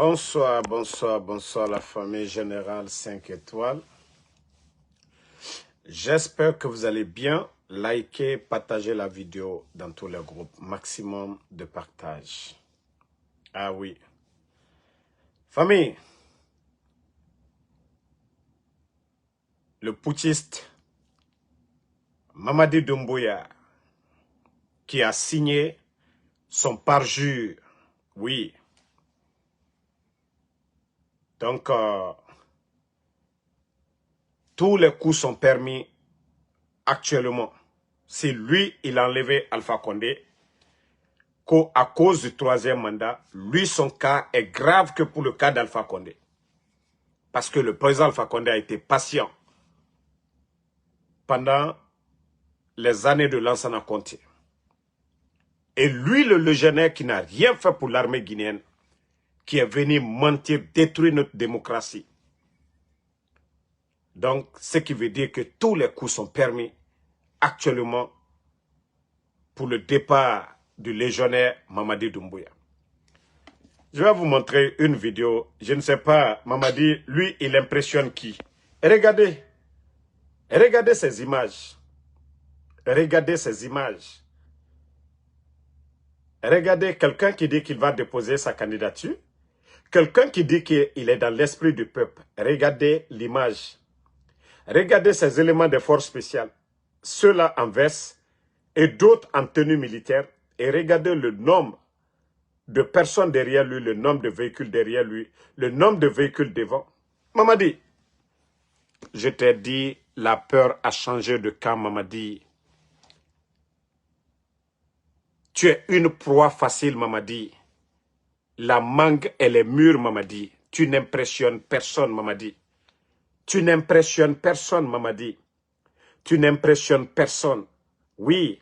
Bonsoir, bonsoir, bonsoir la famille générale 5 étoiles. J'espère que vous allez bien. Likez, partagez la vidéo dans tous les groupes. Maximum de partage. Ah oui. Famille, le putschiste Mamadi Doumbouya qui a signé son parjure. Oui. Donc, tous les coups sont permis actuellement. Si lui, il a enlevé Alpha Condé, qu'à cause du troisième mandat, lui, son cas est grave que pour le cas d'Alpha Condé. Parce que le président Alpha Condé a été patient pendant les années de Lansana Conté. Et lui, le légionnaire qui n'a rien fait pour l'armée guinéenne, qui est venu mentir, détruire notre démocratie. Donc, ce qui veut dire que tous les coups sont permis actuellement pour le départ du légionnaire Mamadi Doumbouya. Je vais vous montrer une vidéo. Je ne sais pas, Mamadi, lui, il impressionne qui? Regardez. Regardez ces images. Regardez ces images. Regardez quelqu'un qui dit qu'il va déposer sa candidature. Quelqu'un qui dit qu'il est dans l'esprit du peuple. Regardez l'image. Regardez ces éléments de force spéciales. Ceux-là en veste et d'autres en tenue militaire. Et regardez le nombre de personnes derrière lui, le nombre de véhicules derrière lui, le nombre de véhicules devant. Mamadi, je t'ai dit, la peur a changé de camp, Mamadi. Tu es une proie facile, Mamadi. La mangue, elle est mûre, Mamadi. Tu n'impressionnes personne, Mamadi. Tu n'impressionnes personne, Mamadi. Tu n'impressionnes personne. Oui,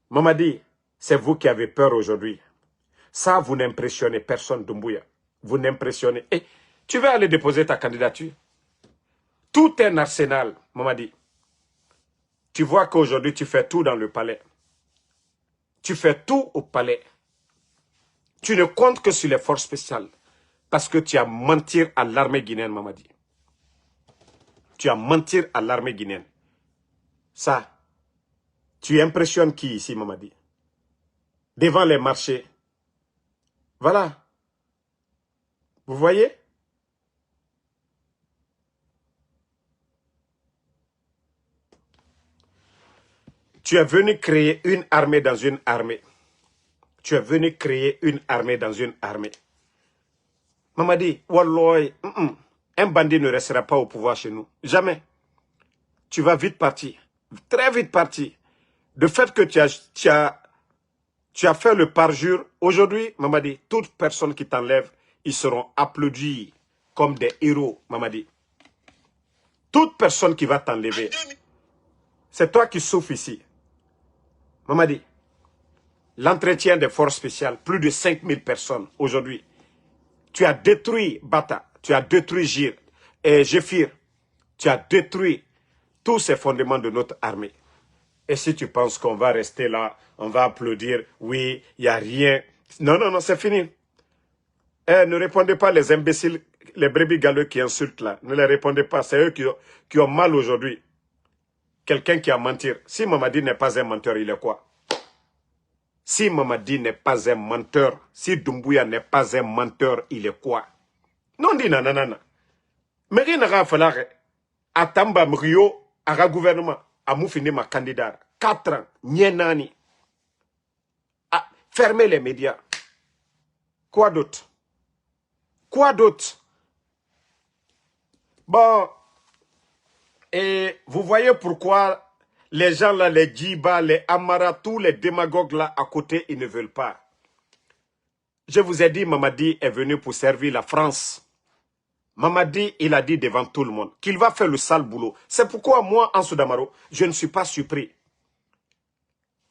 Mamadi, c'est vous qui avez peur aujourd'hui. Ça, vous n'impressionnez personne, Doumbouya. Vous n'impressionnez. Et tu vas aller déposer ta candidature. Tout est un arsenal, Mamadi. Tu vois qu'aujourd'hui, tu fais tout dans le palais. Tu fais tout au palais. Tu ne comptes que sur les forces spéciales. Parce que tu as menti à l'armée guinéenne, Mamadi. Tu as menti à l'armée guinéenne. Ça, tu impressionnes qui ici, Mamadi? Devant les marchés. Voilà. Vous voyez? Tu es venu créer une armée dans une armée. Tu es venu créer une armée dans une armée. Mamadi, Walloy, un bandit ne restera pas au pouvoir chez nous. Jamais. Tu vas vite partir. Très vite partir. Le fait que tu as fait le parjure, aujourd'hui, Mamadi, toute personne qui t'enlève, ils seront applaudis comme des héros, Mamadi. Toute personne qui va t'enlever, c'est toi qui souffres ici. Mamadi, l'entretien des forces spéciales, plus de 5000 personnes aujourd'hui. Tu as détruit Bata, tu as détruit Gir et Jefir. Tu as détruit tous ces fondements de notre armée. Et si tu penses qu'on va rester là, on va applaudir, oui, il n'y a rien. Non, non, non, c'est fini. Ne répondez pas les imbéciles, les brebis galeux qui insultent là. Ne les répondez pas, c'est eux qui ont mal aujourd'hui. Quelqu'un qui a menti. Si Mamadi n'est pas un menteur, il est quoi? Si Mamadi n'est pas un menteur, si Doumbouya n'est pas un menteur, il est quoi? Non, dit nanana. Mais rien n'a fallu. Atamba Mrio, à gouvernement, à moufiner ma candidat. 4 ans, Nienani. À fermer les médias. Quoi d'autre? Quoi d'autre? Bon, et vous voyez pourquoi les gens là, les Djiba, les Amara, tous les démagogues là à côté, ils ne veulent pas. Je vous ai dit, Mamadi est venu pour servir la France. Mamadi, il a dit devant tout le monde qu'il va faire le sale boulot. C'est pourquoi moi, Ansou Damaro, je ne suis pas surpris.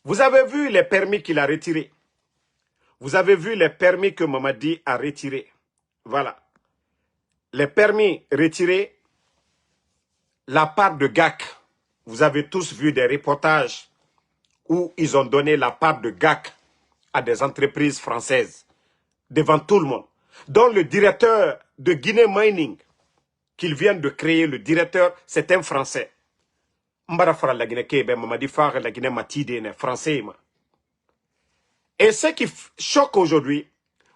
Vous avez vu les permis qu'il a retirés. Vous avez vu les permis que Mamadi a retirés. Voilà. Les permis retirés, la part de GAC. Vous avez tous vu des reportages où ils ont donné la part de GAC à des entreprises françaises. Devant tout le monde. dont le directeur de Guinée Mining, qu'ils viennent de créer, le directeur, c'est un Français. Mbara fara la Guinée Kébé, Mamadi Fara la Guinée Matidene, Français. Et ce qui choque aujourd'hui,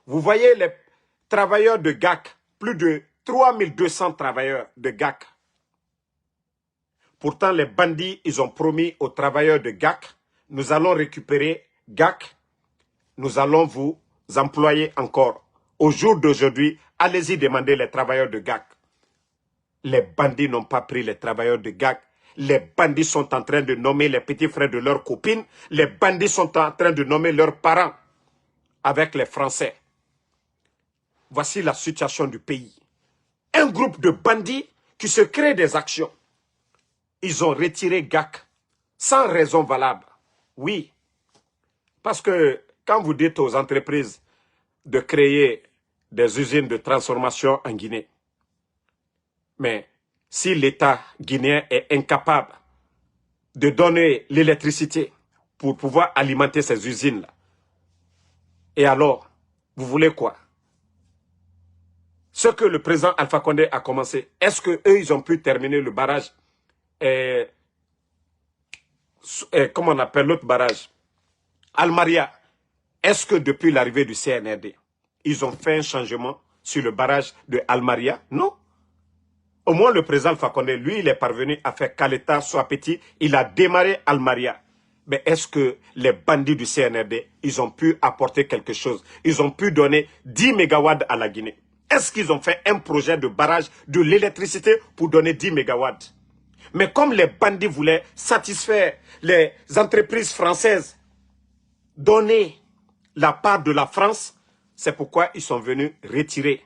vous voyez les travailleurs de GAC, plus de 3200 travailleurs de GAC. Pourtant, les bandits, ils ont promis aux travailleurs de GAC, nous allons récupérer GAC, nous allons vous employer encore. Au jour d'aujourd'hui, allez-y demander les travailleurs de GAC. Les bandits n'ont pas pris les travailleurs de GAC. Les bandits sont en train de nommer les petits frères de leurs copines. Les bandits sont en train de nommer leurs parents avec les Français. Voici la situation du pays. Un groupe de bandits qui se créent des actions. Ils ont retiré GAC sans raison valable. Oui, parce que quand vous dites aux entreprises de créer des usines de transformation en Guinée, mais si l'État guinéen est incapable de donner l'électricité pour pouvoir alimenter ces usines-là, et alors, vous voulez quoi? Ce que le président Alpha Condé a commencé, est-ce qu'eux, ils ont pu terminer le barrage, comment on appelle l'autre barrage, Almaria? Est-ce que depuis l'arrivée du CNRD, ils ont fait un changement sur le barrage de Almaria? Non. Au moins, le président Alpha Condé, lui, il est parvenu à faire qu'Aleta soit petit. Il a démarré Almaria. Mais est-ce que les bandits du CNRD, ils ont pu apporter quelque chose? Ils ont pu donner 10 mégawatts à la Guinée. Est-ce qu'ils ont fait un projet de barrage de l'électricité pour donner 10 mégawatts? Mais comme les bandits voulaient satisfaire les entreprises françaises, donner la part de la France, c'est pourquoi ils sont venus retirer.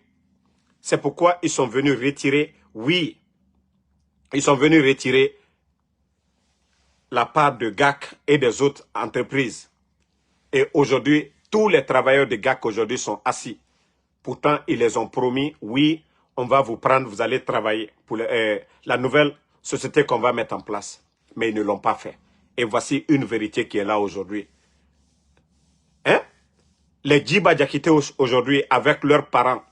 C'est pourquoi ils sont venus retirer, oui, ils sont venus retirer la part de GAC et des autres entreprises. Et aujourd'hui, tous les travailleurs de GAC aujourd'hui sont assis. Pourtant, ils les ont promis, oui, on va vous prendre, vous allez travailler pour la nouvelle société qu'on va mettre en place. Mais ils ne l'ont pas fait. Et voici une vérité qui est là aujourd'hui. Hein? Les Djiba Diakité aujourd'hui, avec leurs parents,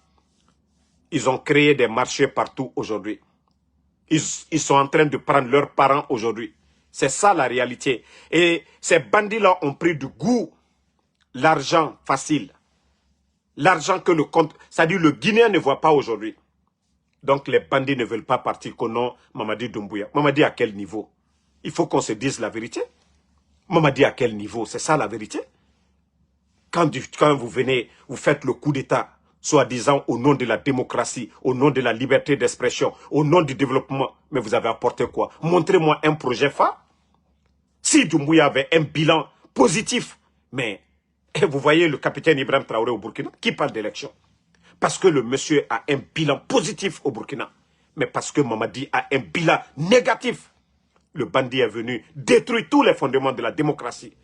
ils ont créé des marchés partout aujourd'hui. Ils sont en train de prendre leurs parents aujourd'hui. C'est ça la réalité. Et ces bandits-là ont pris du goût, l'argent facile. L'argent que le compte, c'est-à-dire le Guinéen ne voit pas aujourd'hui. Donc les bandits ne veulent pas partir qu'au nom Mamadi Doumbouya. Mamadi à quel niveau? Il faut qu'on se dise la vérité. Mamadi à quel niveau? C'est ça la vérité. Quand vous venez, vous faites le coup d'État, soi-disant au nom de la démocratie, au nom de la liberté d'expression, au nom du développement, mais vous avez apporté quoi? Montrez-moi un projet phare. Si Doumbouya avait un bilan positif, mais vous voyez le capitaine Ibrahim Traoré au Burkina, qui parle d'élection? Parce que le monsieur a un bilan positif au Burkina, mais parce que Mamadi a un bilan négatif. Le bandit est venu détruire tous les fondements de la démocratie.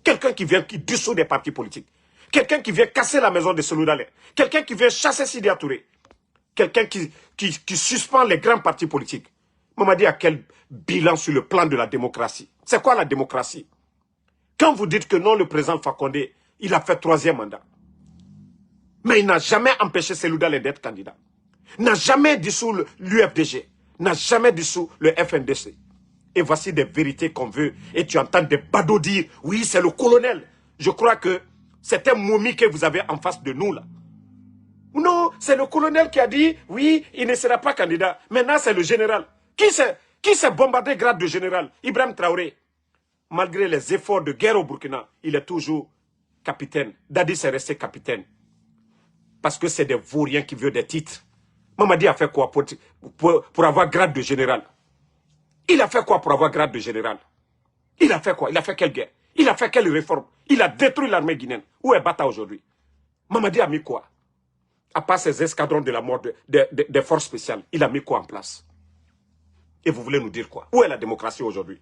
Quelqu'un qui vient, qui dissout des partis politiques. Quelqu'un qui vient casser la maison de Seloudalé. Quelqu'un qui vient chasser Sidi Touré. Quelqu'un qui suspend les grands partis politiques. Mamadi a quel bilan sur le plan de la démocratie? C'est quoi la démocratie? Quand vous dites que non, le président Fakonde, il a fait 3e mandat. Mais il n'a jamais empêché Seloudalé d'être candidat. N'a jamais dissous l'UFDG. N'a jamais dissous le FNDC. Et voici des vérités qu'on veut. Et tu entends des badauds dire, oui, c'est le colonel. Je crois que c'est un momie que vous avez en face de nous là. Non, c'est le colonel qui a dit, oui, il ne sera pas candidat. Maintenant, c'est le général. Qui s'est bombardé grade de général? Ibrahim Traoré. Malgré les efforts de guerre au Burkina, il est toujours capitaine. Dadi est resté capitaine. Parce que c'est des vauriens qui veulent des titres. Mamadi a fait quoi pour avoir grade de général? Il a fait quoi pour avoir grade de général? Il a fait quoi? Il a fait quelle guerre? Il a fait quelle réforme? Il a détruit l'armée guinéenne. Où est Bata aujourd'hui? Mamadi a mis quoi? À part ces escadrons de la mort des forces spéciales, il a mis quoi en place? Et vous voulez nous dire quoi? Où est la démocratie aujourd'hui?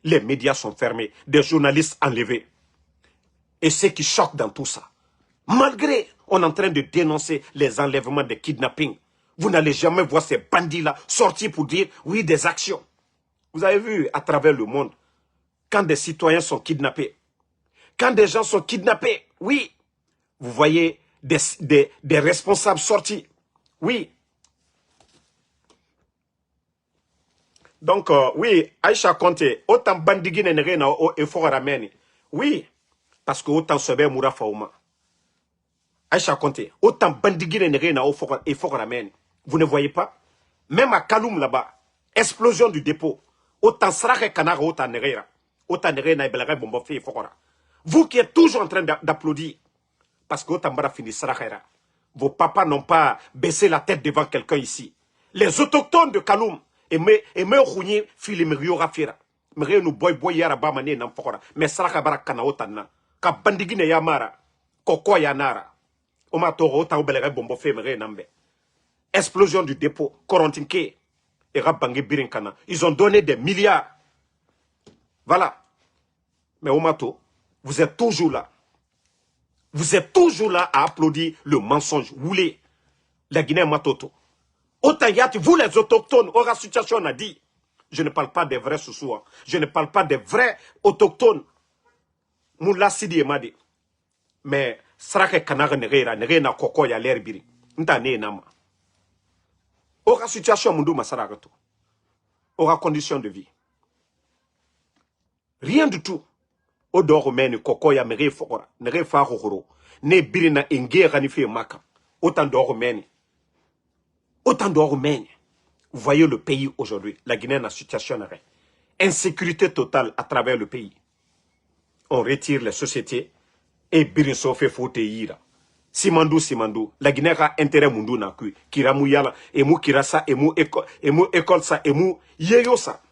Les médias sont fermés, des journalistes enlevés. Et ce qui choque dans tout ça, malgré on est en train de dénoncer les enlèvements, des kidnappings, vous n'allez jamais voir ces bandits-là sortir pour dire oui, des actions. Vous avez vu à travers le monde, quand des citoyens sont kidnappés, quand des gens sont kidnappés, oui, vous voyez des responsables sortis. Oui. Donc, oui, Aïcha Conté, autant bandigine n'est rien et fort ramène. Oui, parce que autant se moura fauma. Aïcha Conté, autant bandigine n'est rien et fort ramène. Vous ne voyez pas? Même à Kaloum là-bas, explosion du dépôt. Autant sera canard, autant n'est autant n'est rien et belare bombo fait fort. Vous qui êtes toujours en train d'applaudir, parce que autant bara fini sera. Vos papas n'ont pas baissé la tête devant quelqu'un ici. Les autochtones de Kaloum, et me rougné filimerio rafira. Me nous boy yara bamane nam fokora. Mais sara bara kana otana. Ka bandigine yamara. Koko yanara. Oma toro ta obelere bombo fe me nambe. Explosion du dépôt. Corentinke. Et rabangé birinkana. Ils ont donné des milliards. Voilà. Mais Omato, vous êtes toujours là. Vous êtes toujours là à applaudir le mensonge. Vous voulez la Guinée Matoto. Autant vous les autochtones, aura situation a dit. Je ne parle pas des vrais sous-sous. Je ne parle pas des vrais autochtones. Moula Sidi et Madi. Mais, Srake Kanare Nerena Koko ya l'herbiri. Ntane nama. Aura situation mundu masaragato. Aura condition de vie. Rien du tout. Odoro meni Koko ya mere fokora. Nere fa horo. Ne birina enge ranifi maka. Autant d'or meni. Autant d'or mène. Vous voyez le pays aujourd'hui. La Guinée est en situation d'arrêt. Insécurité totale à travers le pays. On retire les sociétés et Birinso fait faute ira. Simandou. La Guinée a intérêt mundu na kui. Kira mouyala, emu kirasa, emu école sa, emu yeyo sa.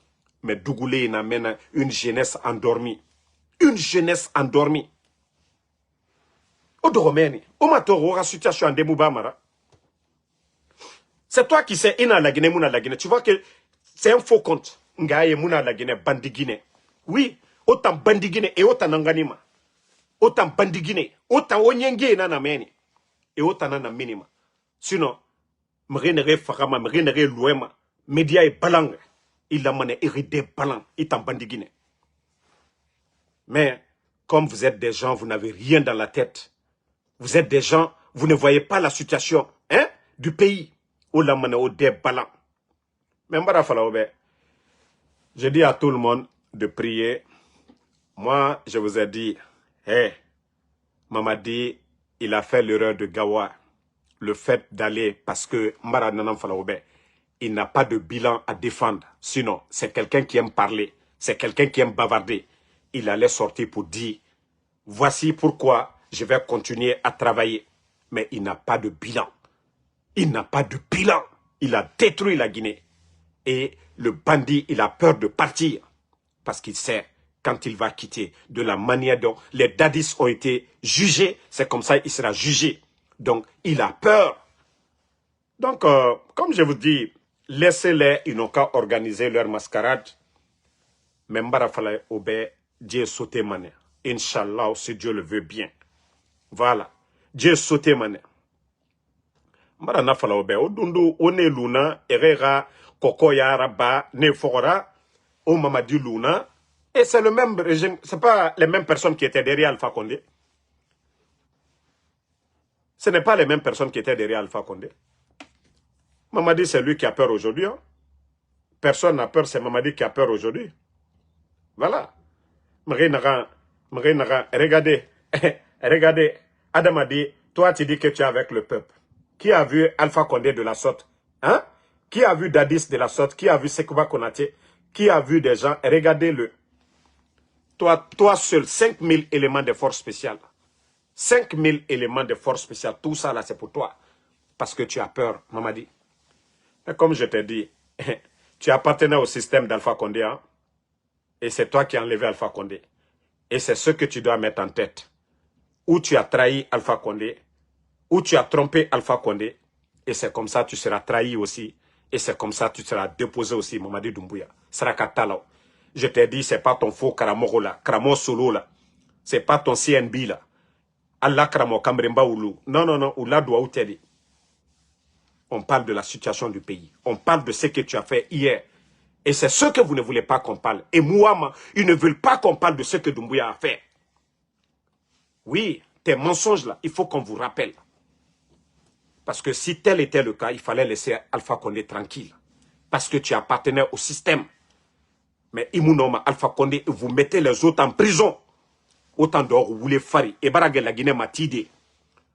Mais Dougoulé n'amène une jeunesse endormie. Une jeunesse endormie. Odoromeni. Omatoro aura situation en Demoubamara. C'est toi qui sais, ina la Guinée, mouna la Guinée. Tu vois que c'est un faux compte. Ngaye mouna la Guinée, bandigine. Oui, autant bandigine et autant nanganima. Autant bandigine, autant onyenge nana meni. Et autant nana minima. Sinon, mrenere farama, mrenere louema, média et balang. Il a mané hérité balang, itan bandigine. Mais, comme vous êtes des gens, vous n'avez rien dans la tête. Vous êtes des gens, vous ne voyez pas la situation, hein, du pays. Je dis à tout le monde de prier. Moi, je vous ai dit, hey, Mamadi, il a fait l'erreur de Gawa. Le fait d'aller, parce que Marananam Falaoube, il n'a pas de bilan à défendre. Sinon, c'est quelqu'un qui aime parler. C'est quelqu'un qui aime bavarder. Il allait sortir pour dire, voici pourquoi je vais continuer à travailler. Mais il n'a pas de bilan. Il n'a pas de bilan. Il a détruit la Guinée. Et le bandit, il a peur de partir. Parce qu'il sait, quand il va quitter, de la manière dont les dadis ont été jugés, c'est comme ça qu'il sera jugé. Donc, il a peur. Donc, comme je vous dis, laissez-les, ils n'ont qu'à organiser leur mascarade. Mais Mbarafala Obe, Dieu sauté mané. Inch'Allah, si Dieu le veut bien. Voilà. Dieu sauté mané. Mbara na fala obe odundu one luna erera koko ya raba ne fora o Mamadi Luna et c'est le même régime, c'est pas les mêmes personnes qui étaient derrière Alpha Condé. Ce n'est pas les mêmes personnes qui étaient derrière Alpha Condé. Mamadi c'est lui qui a peur aujourd'hui. Hein? Personne n'a peur, c'est Mamadi qui a peur aujourd'hui. Voilà. Regardez, regardez, Adam a dit, toi tu dis que tu es avec le peuple. Qui a vu Alpha Condé de la sorte? Hein? Qui a vu Dadis de la sorte? Qui a vu Sekouba Konaté? Qui a vu des gens? Regardez-le. Toi seul, 5000 éléments de force spéciale. 5000 éléments de force spéciale. Tout ça là, c'est pour toi. Parce que tu as peur, Mamadi. Mais comme je t'ai dit, tu appartenais au système d'Alpha Condé. Hein? Et c'est toi qui as enlevé Alpha Condé. Et c'est ce que tu dois mettre en tête. Ou tu as trahi Alpha Condé, ou tu as trompé Alpha Condé, et c'est comme ça que tu seras trahi aussi, et c'est comme ça que tu seras déposé aussi, Mamadi Doumbouya. Srakatala. Je t'ai dit, c'est pas ton faux Karamoro là, Kramo Solo là, c'est pas ton CNB là. Allah Kramo Kambremba Oulu. Non, Oula doit ou t'aider. On parle de la situation du pays. On parle de ce que tu as fait hier. Et c'est ce que vous ne voulez pas qu'on parle. Et Mouama, ils ne veulent pas qu'on parle de ce que Doumbouya a fait. Oui, tes mensonges là, il faut qu'on vous rappelle. Parce que si tel était le cas, il fallait laisser Alpha Condé tranquille. Parce que tu appartenais au système. Mais Imunoma, Alpha Condé, vous mettez les autres en prison. Autant d'or, vous voulez faire. Et Barage la Guinée m'a tidé.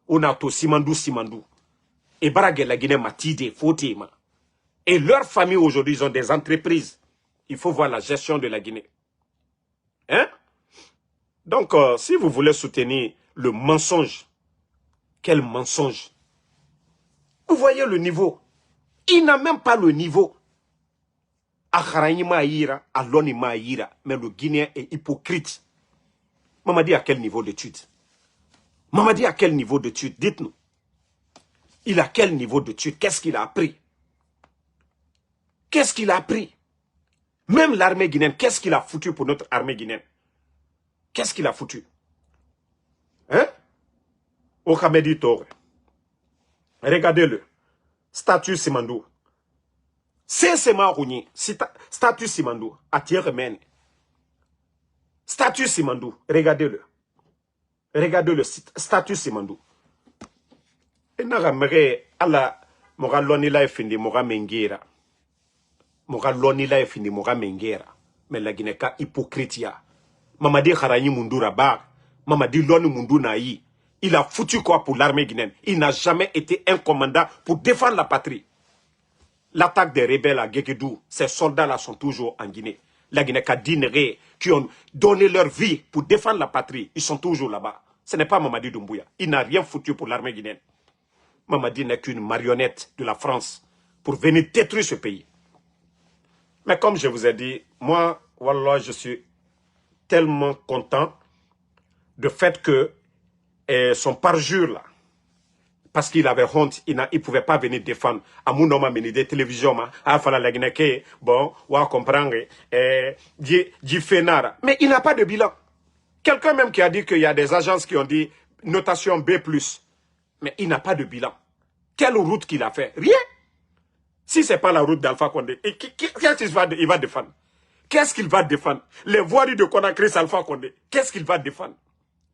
On a tout Simandou. Et Barage la Guinée m'a tidé. Fautima. Et leurs familles aujourd'hui, ils ont des entreprises. Il faut voir la gestion de la Guinée. Hein? Donc, si vous voulez soutenir le mensonge, quel mensonge? Vous voyez le niveau. Il n'a même pas le niveau. Akharaïma Ira, Alonima Ira, mais le Guinéen est hypocrite. Mamadi, à quel niveau d'études? Mamadi, à quel niveau d'études? Dites-nous. Il a quel niveau d'études? Qu'est-ce qu'il a appris? Qu'est-ce qu'il a appris? Même l'armée guinéenne, qu'est-ce qu'il a foutu pour notre armée guinéenne? Qu'est-ce qu'il a foutu? Hein? Okamedi Tore. Regardez-le. Statut Simandou. C'est Semarouni. Statut Simandou. Atieremene. Statut Simandou. Regardez-le. Regardez-le. Statut Simandou. Et nagamere ala moga lonila efindi moga mengera. Moga lonila efindi moga mengera. Mais la Guinée-Ka hypocritia. Mamadi Kharayi Mundura Bar. Mamadi Loni Mundu Naï. Il a foutu quoi pour l'armée guinéenne? Il n'a jamais été un commandant pour défendre la patrie. L'attaque des rebelles à Guéguédou, ces soldats-là sont toujours en Guinée. La Guinée-Ka Dinéré, qui ont donné leur vie pour défendre la patrie, ils sont toujours là-bas. Ce n'est pas Mamadi Doumbouya. Il n'a rien foutu pour l'armée guinéenne. Mamadi n'est qu'une marionnette de la France pour venir détruire ce pays. Mais comme je vous ai dit, moi, wallah, je suis tellement content du fait que son parjure là, parce qu'il avait honte, il ne pouvait pas venir défendre. À mon nom, des télévisions, à fala la Guinée, bon, on va comprendre, mais il n'a pas de bilan. Quelqu'un même qui a dit qu'il y a des agences qui ont dit notation B+, mais il n'a pas de bilan. Quelle route qu'il a fait? Rien. Si ce n'est pas la route d'Alpha Condé, qu'est-ce qu'il va défendre? Qu'est-ce qu'il va défendre? Les voiries de Conakry, Alpha Condé, qu'est-ce qu'il va défendre?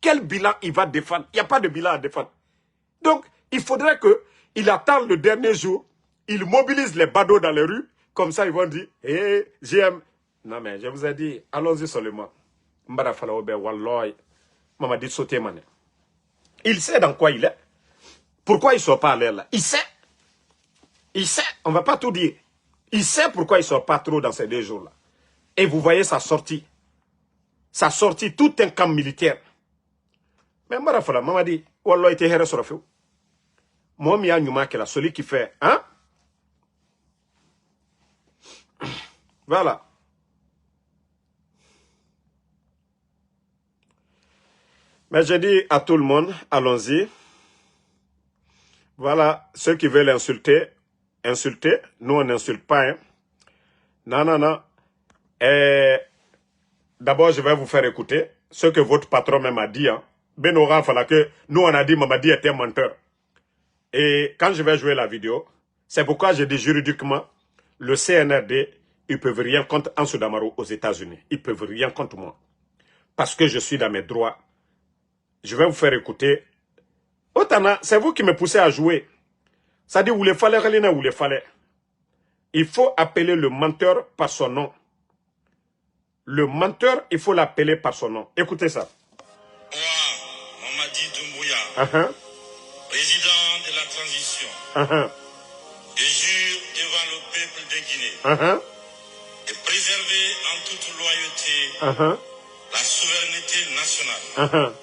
Quel bilan il va défendre? Il n'y a pas de bilan à défendre. Donc, il faudrait qu'il attende le dernier jour, il mobilise les badauds dans les rues, comme ça ils vont dire, hé, j'aime. Non mais, je vous ai dit, allons-y seulement. Mbara Falaobe, Walloy, Maman dit sauter mané. Il sait dans quoi il est. Pourquoi il ne sort pas à l'air là? Il sait. Il sait, on ne va pas tout dire. Il sait pourquoi il ne sort pas trop dans ces 2 jours-là. Et vous voyez sa sortie. Sa sortie, tout un camp militaire. Mais Mbara Fala, Maman dit, Walloy était here sur le feu. Moi, Mia Numa, celui qui fait, hein? Voilà. Mais je dis à tout le monde, allons-y. Voilà, ceux qui veulent insulter, insulter. Nous, on n'insulte pas, hein? Non, non, non. D'abord, je vais vous faire écouter ce que votre patron même a dit, hein? Benora, fallait que nous, on a dit Mamadi était menteur. Et quand je vais jouer la vidéo, c'est pourquoi je dis juridiquement, le CNRD, ils ne peuvent rien contre Ansou Damaro aux États-Unis. Ils ne peuvent rien contre moi. Parce que je suis dans mes droits. Je vais vous faire écouter. Otana, c'est vous qui me poussez à jouer. Ça dit, où les fallait, où les fallait. Il faut appeler le menteur par son nom. Le menteur, il faut l'appeler par son nom. Écoutez ça. Mamadi Doumbouya. Président de la transition, je jure devant le peuple de Guinée de préserver en toute loyauté la souveraineté nationale,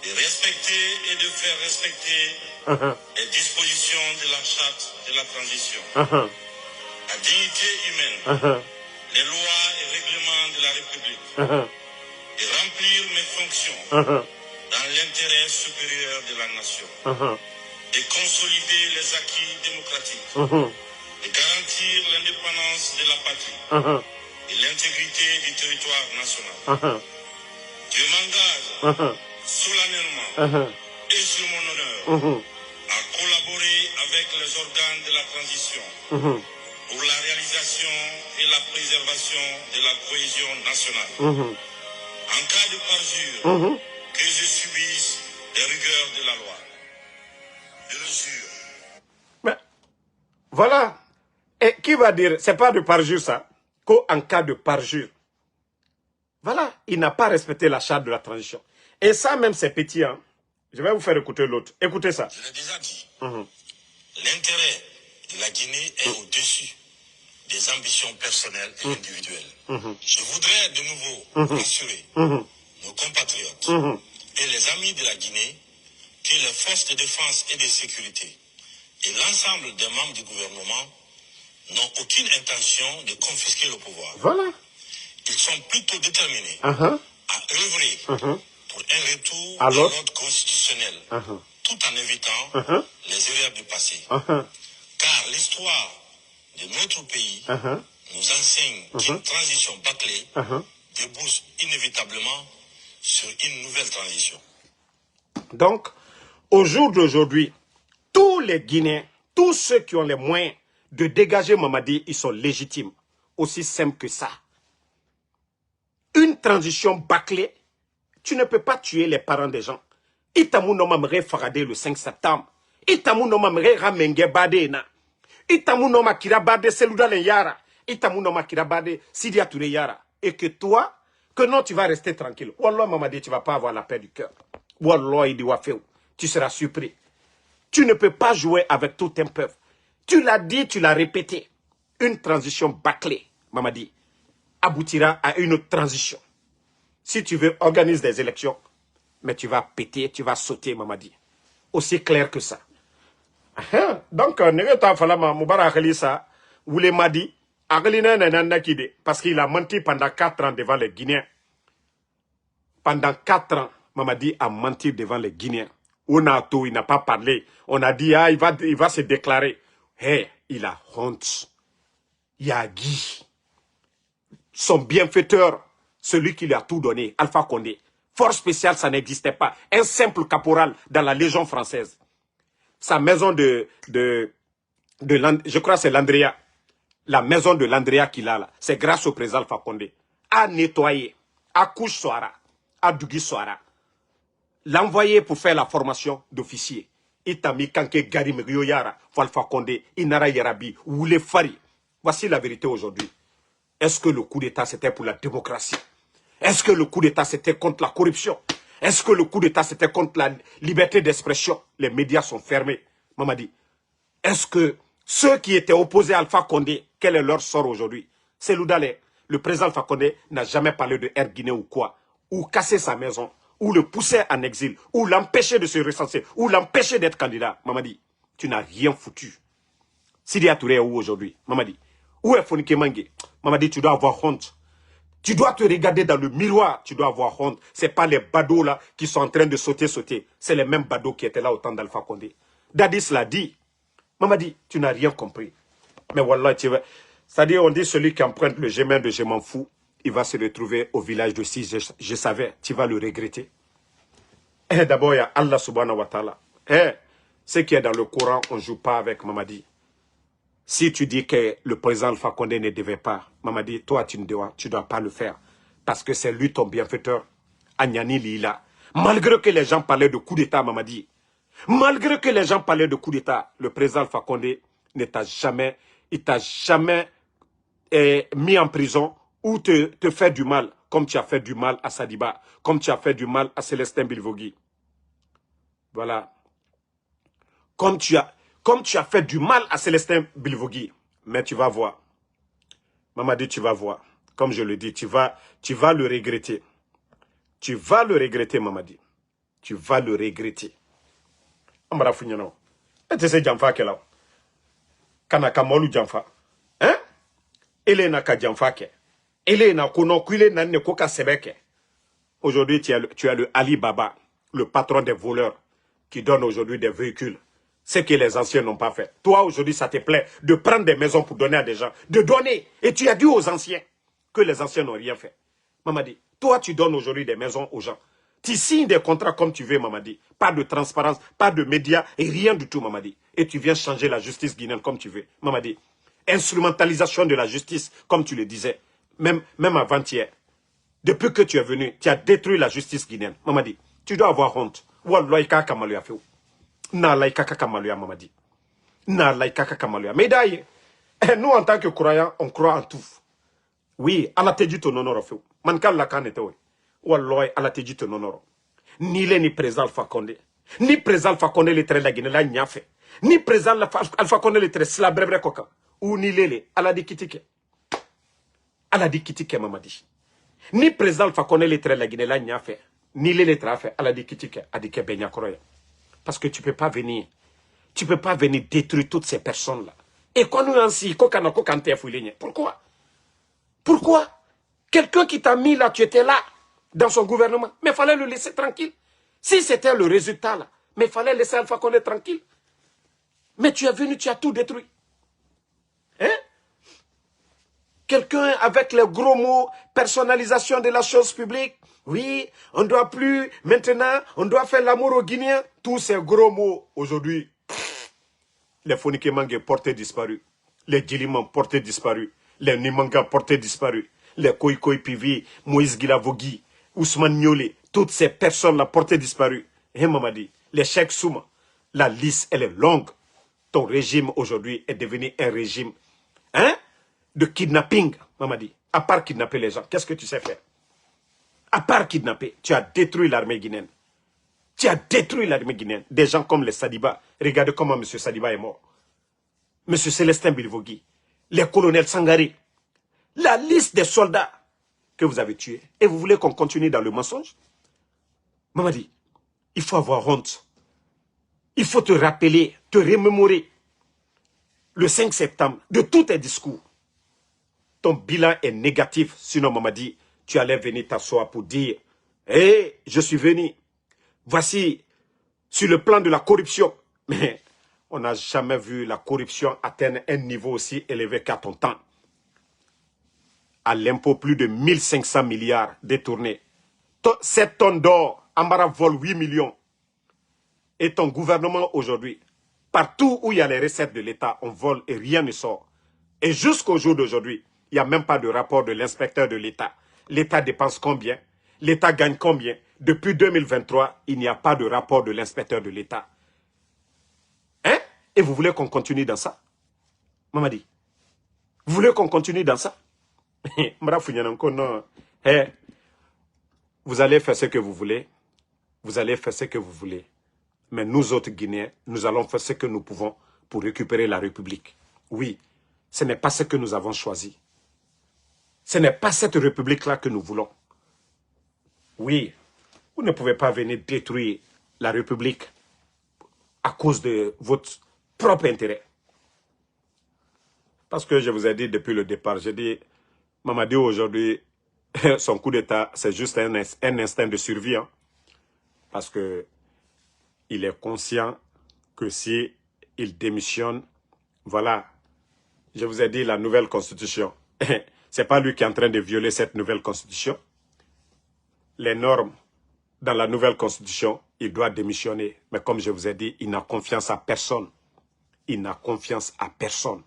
de respecter et de faire respecter les dispositions de la charte de la transition, la dignité humaine, les lois et règlements de la République, de remplir mes fonctions dans l'intérêt supérieur de la nation, de consolider les acquis démocratiques, de garantir l'indépendance de la patrie et l'intégrité du territoire national. Je m'engage solennellement et sur mon honneur à collaborer avec les organes de la transition pour la réalisation et la préservation de la cohésion nationale. En cas de parjure, que je subisse les rigueurs de la loi. Je le jure. Voilà. Et qui va dire, c'est pas de parjure ça, qu'en cas de parjure, voilà, il n'a pas respecté la charte de la transition. Et ça même c'est petit, hein. Je vais vous faire écouter l'autre. Écoutez ça. Je l'ai déjà dit. L'intérêt de la Guinée est au-dessus des ambitions personnelles et individuelles. Je voudrais de nouveau rassurer nos compatriotes et les amis de la Guinée que les forces de défense et de sécurité et l'ensemble des membres du gouvernement n'ont aucune intention de confisquer le pouvoir. Voilà. Ils sont plutôt déterminés à œuvrer pour un retour à l'ordre constitutionnel, tout en évitant les erreurs du passé. Car l'histoire de notre pays nous enseigne qu'une transition bâclée débouche inévitablement sur une nouvelle transition. Donc, au jour d'aujourd'hui, tous les Guinéens, tous ceux qui ont les moyens de dégager Mamadi, ils sont légitimes. Aussi simple que ça. Une transition bâclée, tu ne peux pas tuer les parents des gens. Itamu no mamre faradé le 5 septembre. Itamu no mamre ramenge bade na. Itamu no makira bade seluda le yara. Itamu no makira bade Sidia Touré yara. Et que toi, que non, tu vas rester tranquille. Wallah Mamadi, tu vas pas avoir la paix du cœur. Wallah idi wafeu. Tu seras surpris. Tu ne peux pas jouer avec tout un peuple. Tu l'as dit, tu l'as répété. Une transition bâclée, Mamadi, aboutira à une autre transition. Si tu veux, organise des élections. Mais tu vas péter, tu vas sauter, Mamadi. Aussi clair que ça. Donc, parce qu'il a menti pendant 4 ans devant les Guinéens. Pendant 4 ans, Mamadi a menti devant les Guinéens. On a tout, il n'a pas parlé. On a dit, ah, il va se déclarer. Hey, il a honte. Yagi, son bienfaiteur, celui qui lui a tout donné, Alpha Condé. Force spéciale, ça n'existait pas. Un simple caporal dans la Légion française. Sa maison je crois que c'est l'Andrea. La maison de l'Andrea qu'il a là, c'est grâce au président Alpha Condé. À nettoyer, à Couche Soara, à Dougui Soara. L'envoyer pour faire la formation d'officier. Itami Kanke Gari Mrioyara, Alpha Condé, Inara Yarabi, Oule Fari. Voici la vérité aujourd'hui. Est-ce que le coup d'État c'était pour la démocratie? Est-ce que le coup d'État c'était contre la corruption? Est-ce que le coup d'État c'était contre la liberté d'expression? Les médias sont fermés. Mamadi, est-ce que ceux qui étaient opposés à Alpha Condé, quel est leur sort aujourd'hui? C'est Loudalé. Le président Alpha Condé n'a jamais parlé de Air Guinée ou quoi? Ou casser sa maison, ou le pousser en exil, ou l'empêcher de se recenser, ou l'empêcher d'être candidat. Mamadi, tu n'as rien foutu. Sidia Touré est où aujourd'hui? Mamadi, où est Fonike Mange? Mamadi, tu dois avoir honte. Tu dois te regarder dans le miroir, tu dois avoir honte. Ce n'est pas les badauds là qui sont en train de sauter. C'est les mêmes badauds qui étaient là au temps d'Alpha Condé. Dadis l'a dit. Mamadi, tu n'as rien compris. Mais wallah, tu vois. C'est-à-dire, on dit celui qui emprunte le chemin de je m'en fous, il va se retrouver au village de Si je savais, tu vas le regretter. D'abord, il y a Allah subhanahu wa ta'ala. Ce qui est dans le Coran, on ne joue pas avec Mamadi. Si tu dis que le président Alpha Condé ne devait pas, Mamadi, toi, tu ne dois pas le faire. Parce que c'est lui ton bienfaiteur. Agnani Lila. Malgré que les gens parlaient de coup d'État, Mamadi. Malgré que les gens parlaient de coup d'État, le président Alpha Condé ne t'a jamais, mis en prison ou te fait du mal, comme tu as fait du mal à Sadiba, comme tu as fait du mal à Célestin Bilvogui. Voilà. Comme tu as fait du mal à Célestin Bilvogui. Mais tu vas voir. Mamadi, tu vas voir. Comme je le dis, tu vas le regretter. Tu vas le regretter, Mamadi. Tu vas le regretter. Amara Funyano. Et tu sais, Jamfa, qu'elle a. Kanaka Molu Jamfa. Hein? Elena Ka Jamfa, ke. Elena Kono Kule Nane Koka Sebeke. Aujourd'hui, tu as le Ali Baba, le patron des voleurs, qui donne aujourd'hui des véhicules. Ce que les anciens n'ont pas fait. Toi, aujourd'hui, ça te plaît de prendre des maisons pour donner à des gens. De donner. Et tu as dit aux anciens que les anciens n'ont rien fait. Mamadi, toi, tu donnes aujourd'hui des maisons aux gens. Tu signes des contrats comme tu veux, Mamadi. Pas de transparence, pas de médias et rien du tout, Mamadi. Et tu viens changer la justice guinéenne comme tu veux. Mamadi, instrumentalisation de la justice, comme tu le disais. Même avant-hier. Depuis que tu es venu, tu as détruit la justice guinéenne. Mamadi, tu dois avoir honte. Wallahi kaka malu ya fait. Na laika kaka malu ya Mamadi. Mais d'ailleurs, nous en tant que croyants, on croit en tout. Oui, Allah te dit ton honneur. Mankal la kan eto. Wallah, Allah te dit ton honneur. Ni le ni président Alpha Condé. Ni président Alpha Condé le très la Guinée la nya fait. Ni président Alpha Condé le très la brebre koka. Ou ni lele, Allah dit kitike. Allah dit kitike mamadi. Ni président Alpha Condé le très la Guinée la nya fait. Ni le très fait, Allah dit kitike, adike benya kroya. Parce que tu peux pas venir. Tu peux pas venir détruire toutes ces personnes-là. Et quand nous ainsi, pourquoi? Pourquoi? Quelqu'un qui t'a mis là, tu étais là, dans son gouvernement. Mais il fallait le laisser tranquille. Si c'était le résultat là, mais il fallait laisser Alpha Condé tranquille. Mais tu es venu, tu as tout détruit. Hein? Quelqu'un avec les gros mots, personnalisation de la chose publique. Oui, on ne doit plus, maintenant, on doit faire l'amour aux Guinéens. Tous ces gros mots, aujourd'hui, les Fonikemangue portés disparus, les Djilimans portés disparus, les Nimanga portés disparus, les Koikoi Pivi, Moïse Guilavogui, Ousmane Niolé, toutes ces personnes-là portées disparues. Et Mamadi, les Cheikh Souma, la liste, elle est longue. Ton régime aujourd'hui est devenu un régime de kidnapping, Mamadi. À part kidnapper les gens, qu'est-ce que tu sais faire? À part kidnapper, tu as détruit l'armée guinéenne. Tu as détruit l'armée guinéenne. Des gens comme les Sadiba. Regardez comment M. Sadiba est mort. M. Célestin Bilvogui. Les colonels Sangaré. La liste des soldats que vous avez tués. Et vous voulez qu'on continue dans le mensonge? Mamadi, il faut avoir honte. Il faut te rappeler, te remémorer le 5 septembre de tous tes discours. Ton bilan est négatif. Sinon, Mamadi, tu allais venir t'asseoir pour dire « Hé, je suis venu. Voici, sur le plan de la corruption. » Mais on n'a jamais vu la corruption atteindre un niveau aussi élevé qu'à ton temps. À l'impôt, plus de 1500 milliards détournés. 7 tonnes d'or, Amara vole 8 millions. Et ton gouvernement aujourd'hui, partout où il y a les recettes de l'État, on vole et rien ne sort. Et jusqu'au jour d'aujourd'hui, il n'y a même pas de rapport de l'inspecteur de l'État. L'État dépense combien? L'État gagne combien? Depuis 2023, il n'y a pas de rapport de l'inspecteur de l'État. Hein? Et vous voulez qu'on continue dans ça? Mamadi, vous voulez qu'on continue dans ça? Vous allez faire ce que vous voulez. Vous allez faire ce que vous voulez. Mais nous autres Guinéens, nous allons faire ce que nous pouvons pour récupérer la République. Oui, ce n'est pas ce que nous avons choisi. Ce n'est pas cette République-là que nous voulons. Oui, vous ne pouvez pas venir détruire la République à cause de votre propre intérêt. Parce que je vous ai dit depuis le départ, j'ai dit, Mamadi aujourd'hui, son coup d'État, c'est juste un instinct de survie. Hein, parce que il est conscient que si il démissionne, voilà, je vous ai dit la nouvelle constitution. C'est pas lui qui est en train de violer cette nouvelle constitution. Les normes dans la nouvelle constitution, il doit démissionner. Mais comme je vous ai dit, il n'a confiance à personne. Il n'a confiance à personne.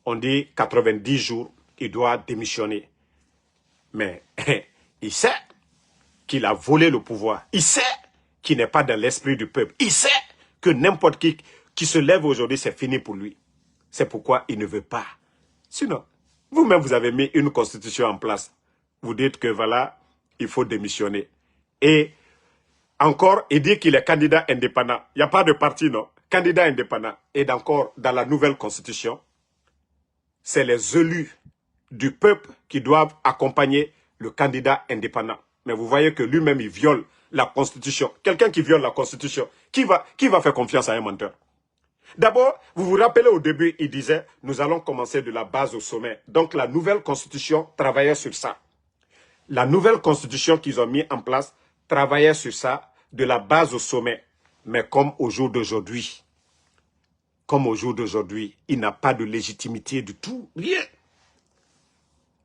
On dit 90 jours, il doit démissionner. Mais il sait qu'il a volé le pouvoir. Il sait qu'il n'est pas dans l'esprit du peuple. Il sait que n'importe qui se lève aujourd'hui, c'est fini pour lui. C'est pourquoi il ne veut pas. Sinon, vous-même, vous avez mis une constitution en place. Vous dites que voilà, il faut démissionner. Et encore, il dit qu'il est candidat indépendant. Il n'y a pas de parti, non? Candidat indépendant. Et encore, dans la nouvelle constitution, c'est les élus du peuple qui doivent accompagner le candidat indépendant. Mais vous voyez que lui-même, il viole la constitution. Quelqu'un qui viole la constitution, qui va faire confiance à un menteur? D'abord, vous vous rappelez au début, il disait, nous allons commencer de la base au sommet. Donc la nouvelle constitution travaillait sur ça. La nouvelle constitution qu'ils ont mis en place travaillait sur ça, de la base au sommet. Mais comme au jour d'aujourd'hui, il n'a pas de légitimité du tout, rien.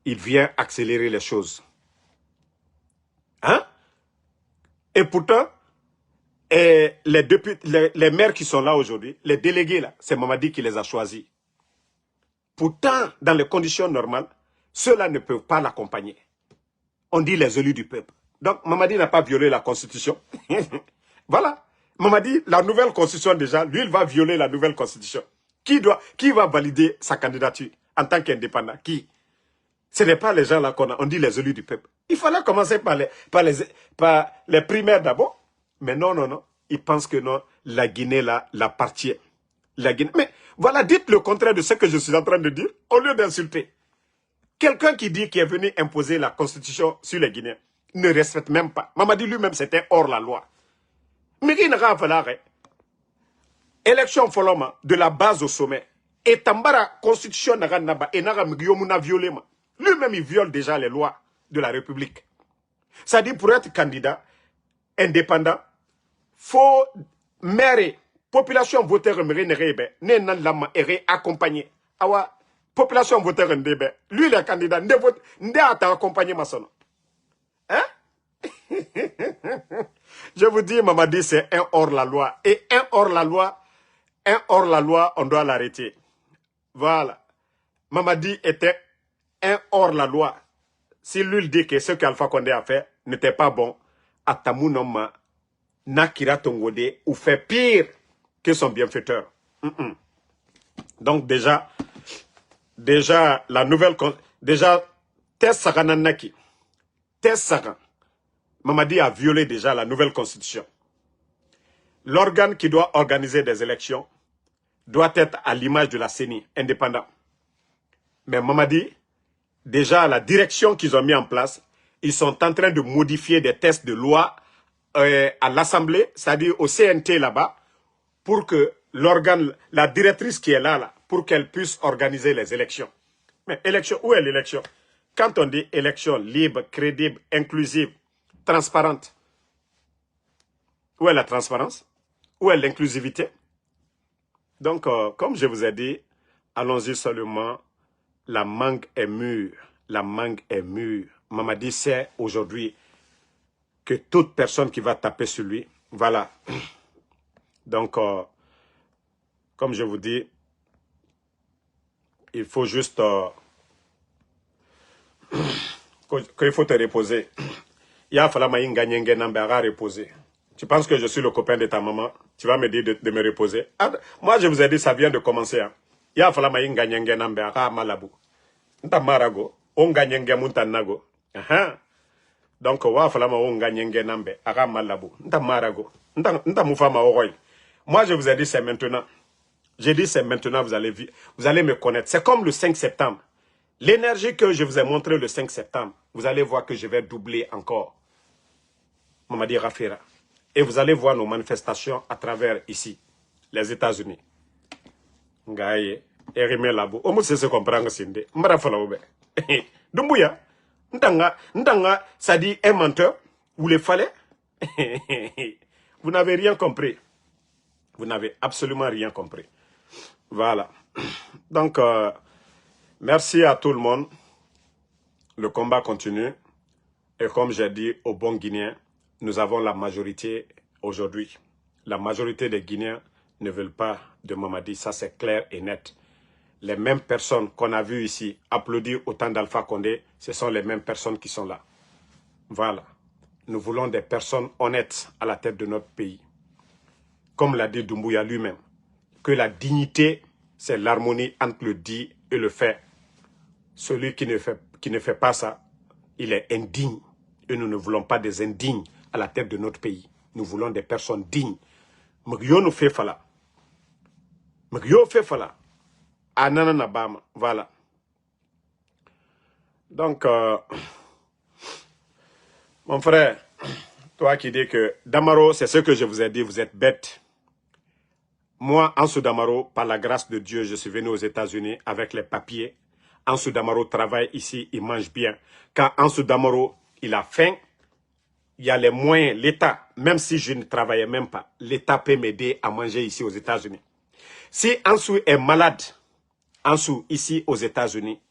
Il vient accélérer les choses. Hein? Et pourtant, les maires qui sont là aujourd'hui, les délégués là, c'est Mamadi qui les a choisis. Pourtant, dans les conditions normales, ceux-là ne peuvent pas l'accompagner. On dit les élus du peuple. Donc, Mamadi n'a pas violé la constitution. Voilà. Mamadi, la nouvelle constitution déjà, lui, il va violer la nouvelle constitution. Qui va valider sa candidature en tant qu'indépendant? Qui? Ce n'est pas les gens là on dit les élus du peuple. Il fallait commencer par les primaires d'abord. Mais non, non, non. Ils pensent que non, la Guinée là l'appartient. La Guinée. Mais voilà, dites le contraire de ce que je suis en train de dire, au lieu d'insulter. Quelqu'un qui dit qu'il est venu imposer la constitution sur les Guinéens ne respecte même pas. Mamadi lui-même, c'était hors la loi. Mais qui n'a pas fait élection foloma de la base au sommet. Et Tambara, constitution n'a pas et n'a pas violé. Lui-même, il viole déjà les lois de la République. C'est-à-dire, pour être candidat indépendant, faut mairie, population voteur n'est accompagné. Awa, population voteur ndebe. Lui, le candidat, n'est pas accompagné ma son. Hein? Je vous dis, Mamadi, c'est un hors-la-loi. Et un hors-la-loi, on doit l'arrêter. Voilà. Mamadi était un hors-la-loi. Si lui dit que ce qu'Alpha Condé a fait n'était pas bon, Atamounoma, Nakira Tongode, ou fait pire que son bienfaiteur. Donc déjà, la nouvelle... Déjà, Tess Sarananaki, Tess Saran, Mamadi a violé déjà la nouvelle constitution. L'organe qui doit organiser des élections doit être à l'image de la CENI, indépendant. Mais Mamadi, déjà la direction qu'ils ont mis en place, ils sont en train de modifier des textes de loi à l'Assemblée, c'est-à-dire au CNT là-bas, pour que l'organe, la directrice qui est là, pour qu'elle puisse organiser les élections. Mais élection, où est l'élection? Quand on dit élection libre, crédible, inclusive, transparente, où est la transparence? Où est l'inclusivité? Donc, comme je vous ai dit, allons-y seulement. La mangue est mûre. La mangue est mûre. Mamadi sait aujourd'hui que toute personne qui va taper sur lui, voilà. Donc, comme je vous dis, il faut juste qu'il faut te reposer. Il a fallu me reposer. Tu penses que je suis le copain de ta maman? Tu vas me dire de me reposer. Moi, je vous ai dit, ça vient de commencer. Il a fallu me malabu. Nta marago, on gagne nago. Donc, wa fallu on gagne nambe, aga malabu. Nta marago. Nta mufama oroy. Moi, je vous ai dit, c'est maintenant. J'ai dit, c'est maintenant, vous allez me connaître. C'est comme le 5 septembre. L'énergie que je vous ai montré le 5 septembre, vous allez voir que je vais doubler encore. Mamadi Rafira. Et vous allez voir nos manifestations à travers ici, les États-Unis. Ngaye, Erime Labo. Omo se comprendre sinde. Mbarafala oube. Dumbuya. Ntanga, ça dit un menteur. Vous le fallait. Vous n'avez rien compris. Vous n'avez absolument rien compris. Voilà. Donc, merci à tout le monde. Le combat continue. Et comme j'ai dit aux bons Guinéens, nous avons la majorité aujourd'hui. La majorité des Guinéens ne veulent pas de Mamadi. Ça, c'est clair et net. Les mêmes personnes qu'on a vues ici applaudir au temps d'Alpha Condé, ce sont les mêmes personnes qui sont là. Voilà. Nous voulons des personnes honnêtes à la tête de notre pays. Comme l'a dit Doumbouya lui-même, que la dignité, c'est l'harmonie entre le dit et le fait. Celui qui ne fait pas ça, il est indigne. Et nous ne voulons pas des indignes à la tête de notre pays. Nous voulons des personnes dignes. Mugyo nous fait fala. Mugyo fait fala. Anana Nabama. Voilà. Donc, mon frère, toi qui dis que Damaro, c'est ce que je vous ai dit, vous êtes bête. Moi, Ansou Damaro, par la grâce de Dieu, je suis venu aux États-Unis avec les papiers. Ansou Damaro travaille ici, il mange bien. Quand Ansou Damaro, il a faim, il y a les moyens, l'État, même si je ne travaillais même pas, l'État peut m'aider à manger ici aux États-Unis. Si Ansou est malade, Ansou, ici aux États-Unis,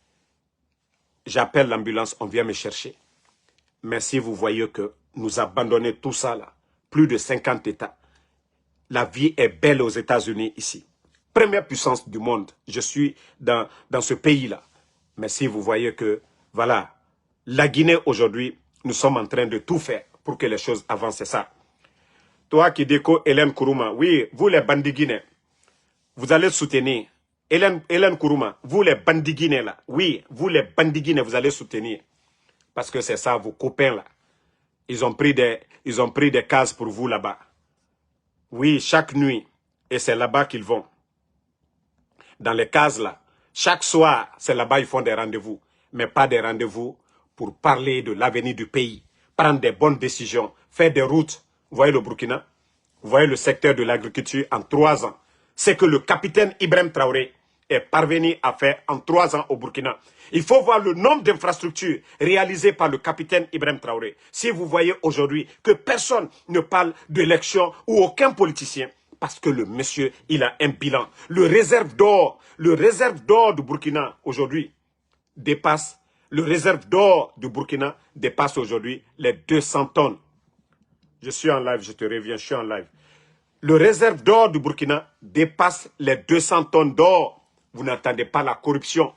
j'appelle l'ambulance, on vient me chercher. Mais si vous voyez que nous abandonnons tout ça là, plus de 50 États, la vie est belle aux États-Unis ici. Première puissance du monde, je suis dans ce pays-là. Mais si vous voyez que, voilà, la Guinée aujourd'hui, nous sommes en train de tout faire pour que les choses avancent, c'est ça. Toi qui dis que Hélène Kourouma, oui, vous les bandits guinéens, vous allez soutenir Hélène Kourouma, vous les bandits guinéens là, oui, vous les bandits guinéens, vous allez soutenir. Parce que c'est ça, vos copains là. Ils ont pris des cases pour vous là-bas. Oui, chaque nuit. Et c'est là-bas qu'ils vont. Dans les cases là. Chaque soir, c'est là-bas qu'ils font des rendez-vous. Mais pas des rendez-vous pour parler de l'avenir du pays. Prendre des bonnes décisions. Faire des routes. Vous voyez le Burkina? Vous voyez le secteur de l'agriculture en 3 ans. C'est que le capitaine Ibrahim Traoré est parvenu à faire en 3 ans au Burkina. Il faut voir le nombre d'infrastructures réalisées par le capitaine Ibrahim Traoré. Si vous voyez aujourd'hui que personne ne parle d'élection ou aucun politicien, parce que le monsieur, il a un bilan. Le réserve d'or du Burkina aujourd'hui dépasse, le réserve d'or du Burkina dépasse aujourd'hui les 200 tonnes. Je suis en live, je te reviens, je suis en live. Le réserve d'or du Burkina dépasse les 200 tonnes d'or. Vous n'entendez pas la corruption.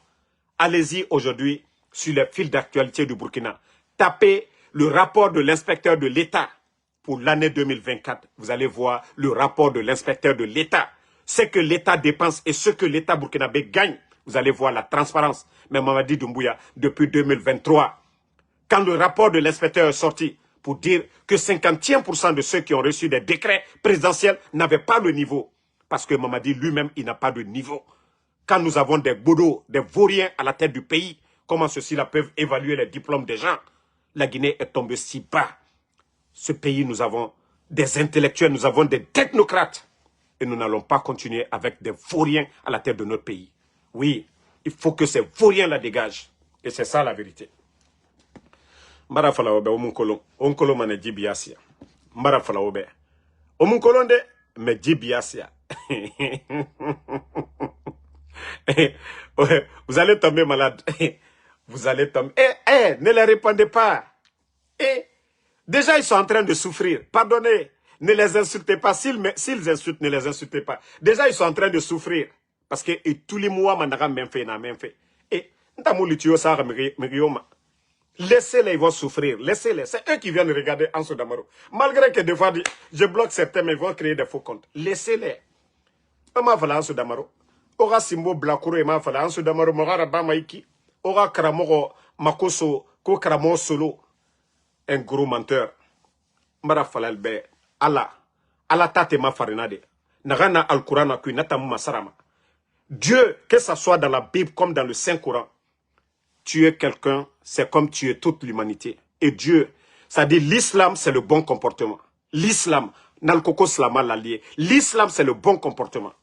Allez-y aujourd'hui sur les fils d'actualité du Burkina. Tapez le rapport de l'inspecteur de l'État pour l'année 2024. Vous allez voir le rapport de l'inspecteur de l'État. Ce que l'État dépense et ce que l'État burkinabé gagne. Vous allez voir la transparence. Mais Mamadi Doumbouya, depuis 2023, quand le rapport de l'inspecteur est sorti pour dire que 51% de ceux qui ont reçu des décrets présidentiels n'avaient pas le niveau. Parce que Mamadi lui-même, il n'a pas de niveau. Quand nous avons des bodos, des vauriens à la tête du pays, comment ceux-ci-là peuvent évaluer les diplômes des gens? La Guinée est tombée si bas. Ce pays, nous avons des intellectuels, nous avons des technocrates. Et nous n'allons pas continuer avec des vauriens à la tête de notre pays. Oui, il faut que ces vauriens-là dégagent. Et c'est ça la vérité. Mbara falaobe omunkolo. Onkolo mane jibiasia. Mbara falaobe. Omunkolo de me jibiasia. Vous allez tomber malade. Vous allez tomber. Ne les répondez pas. Déjà, ils sont en train de souffrir. Pardonnez. Ne les insultez pas. S'ils insultent, ne les insultez pas. Déjà, ils sont en train de souffrir. Parce que tous les mois, mandaga même fait, na même fait. Laissez-les, ils vont souffrir. Laissez-les. C'est eux qui viennent regarder Ansou Damaro. Malgré que des fois, je bloque certains, mais ils vont créer des faux comptes. Laissez-les. Comment va Ansou Damaro? Ora Simbo Blakuro et ma fala Ansou Damaro Mogara Bamaiki. Ora Karamogo Makoso Ko Karamo Solo. Un gros menteur. Mbara Falalbe. Allah. Allah tate ma farinade. Nagana Al-Qur'an kui natamu masarama. Dieu, que ce soit dans la Bible comme dans le Saint-Coran, tuer quelqu'un, c'est comme tuer toute l'humanité. Et Dieu, ça dit l'islam, c'est le bon comportement. L'islam, Nalkoko Slama l'a lié. L'islam, c'est le bon comportement.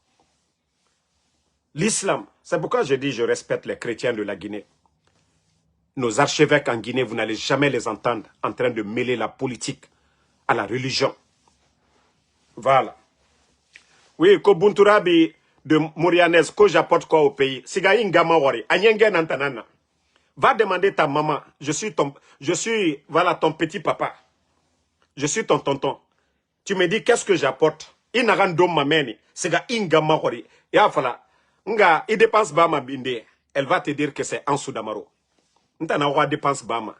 L'islam, c'est pourquoi je dis je respecte les chrétiens de la Guinée. Nos archevêques en Guinée, vous n'allez jamais les entendre en train de mêler la politique à la religion. Voilà. Oui, Kobunturabi de Mourianès, que j'apporte quoi au pays? Sigaïn Gamawari, Anyengen Antanana. Va demander ta maman, je suis, voilà, ton petit papa. Je suis ton tonton. Tu me dis, qu'est-ce que j'apporte? Inarando mameni, Sigaïn Gamawari. Ya fala, nga, il dépense Bama Binde. Elle va te dire que c'est Ansou Damaro. Ntanawa dépense Bama.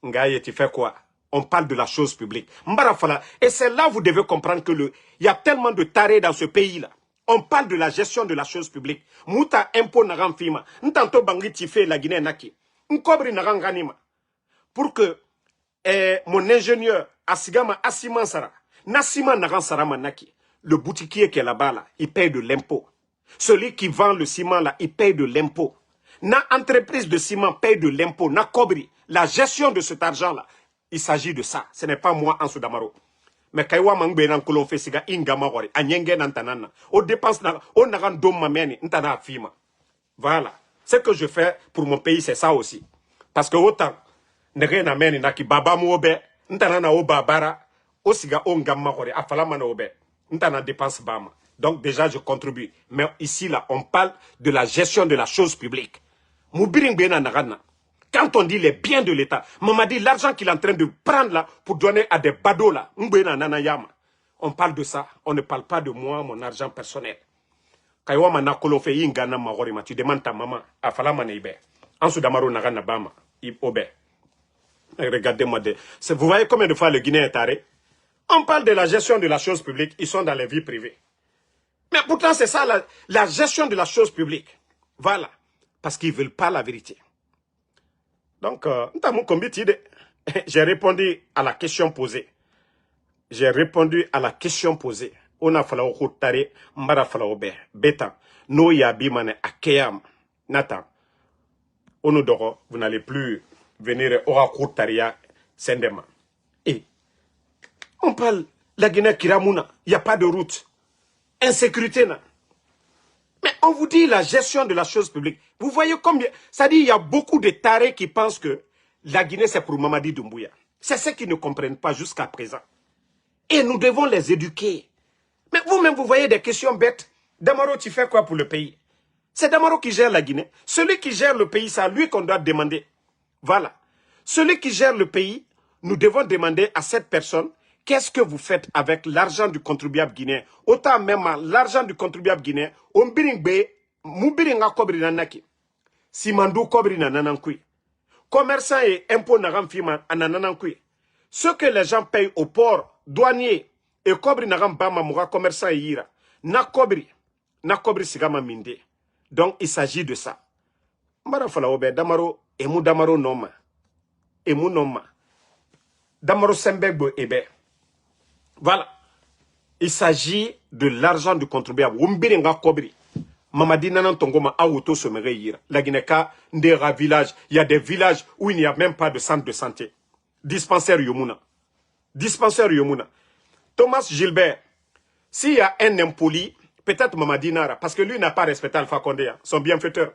Nga, tu fais quoi? On parle de la chose publique. Mbarafala. Et c'est là que vous devez comprendre que il y a tellement de tarés dans ce pays-là. On parle de la gestion de la chose publique. Mouta impôt naran fima. Ntanto bangi tifé la Guinée naki. Nkobri naran ganima. Pour que mon ingénieur Asigama Asiman Sara, Nassima naran sarama naki. Le boutiquier qui est là-bas, là, il paye de l'impôt. Celui qui vend le ciment, là, il paye de l'impôt. Na entreprise de ciment paye de l'impôt. Na Kobri. La gestion de cet argent-là, il s'agit de ça. Ce n'est pas moi, Ansou Damaro. Mais kaiwa mangbe nan kolon fe siga ingama wari anyenge nantanana o dépense na o naran dom mameni ntana fima. Voilà, ce que je fais pour mon pays, c'est ça aussi. Parce que autant nege na meni na ki baba mu obe ntana na o babara o siga o ngama wari afala mana obe ntana dépense bama. Donc déjà je contribue. Mais ici là on parle de la gestion de la chose publique. Mubiring bena nagana. Quand on dit les biens de l'État, Mamadi, l'argent qu'il est en train de prendre là pour donner à des badauds là, on parle de ça, on ne parle pas de moi, mon argent personnel. Tu demandes ta maman, Ansou Damaro Nagana Bama, Obe. Regardez-moi, vous voyez combien de fois le Guinéen est taré? On parle de la gestion de la chose publique, ils sont dans les vies privées. Mais pourtant, c'est ça la gestion de la chose publique. Voilà. Parce qu'ils ne veulent pas la vérité. Donc, j'ai répondu à la question posée. J'ai répondu à la question posée. On a fallu au mbara fallu beta. No yabi mane akeyam. Nathan. Onodoro, vous n'allez plus venir au Rakoutaria Sendema. Et on parle la Guinée Kiramuna, il n'y a pas de route. Insécurité, non. Mais on vous dit la gestion de la chose publique. Vous voyez combien... Ça dit, il y a beaucoup de tarés qui pensent que la Guinée, c'est pour Mamadi Doumbouya. C'est ceux qui ne comprennent pas jusqu'à présent. Et nous devons les éduquer. Mais vous-même, vous voyez des questions bêtes. Damaro, tu fais quoi pour le pays? C'est Damaro qui gère la Guinée. Celui qui gère le pays, c'est à lui qu'on doit demander. Voilà. Celui qui gère le pays, nous devons demander à cette personne, qu'est-ce que vous faites avec l'argent du contribuable guinéen? Autant même l'argent du contribuable guinéen, on biringbe, moubiringa kobri nanaki. Simandou kobri nananankui. Commerçant et impôt nagam fima anananankui. Ce que les gens payent au port, douanier, et kobri nagam bama moura commerçant et ira. Na kobri sigama minde. Donc il s'agit de ça. Mbara fala obe damaro, emu damaro noma. Emu noma. Damaro sembegbo ebe. Voilà. Il s'agit de l'argent du contribuable. Wumbiringa kobri. Mamadi nanan tongoma auto somere yira. La Guinée-Ka, ndera village. Il y a des villages où il n'y a même pas de centre de santé. Dispensaire Yomuna. Dispensaire Yomuna. Thomas Gilbert. S'il y a un impoli, peut-être Mamadi Nara, parce que lui n'a pas respecté Alpha Condé, son bienfaiteur.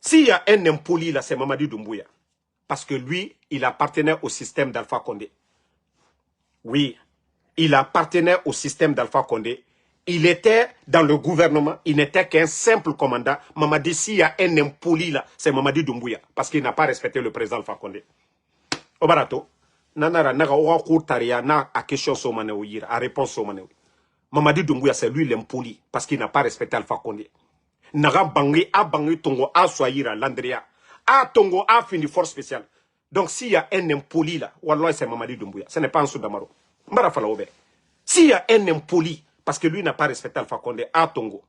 S'il y a un impoli là, c'est Mamadi Doumbouya. Parce que lui, il appartenait au système d'Alpha Condé. Oui, il appartenait au système d'Alpha Condé. Il était dans le gouvernement, il n'était qu'un simple commandant. Mamadi, s'il y a un impoli là, c'est Mamadi Doumbouya. Parce qu'il n'a pas respecté le président Alpha Condé. Obarato, nanara naga owa koutaria na a question somane ou yira, a réponse somane. Mamadi Doumbouya, c'est lui l'impoli, parce qu'il n'a pas respecté Alpha Condé. Naga bangi, a bangi tongo, a soyira, l'Andrea, a tongo, a fini force spéciale. Donc s'il y a un impoli là, wallah c'est Mamadi Doumbouya, ce n'est pas un Soudamaro. Mbara fala obe. S'il y a un impoli, parce que lui n'a pas respecté Alpha Condé, à Tongo.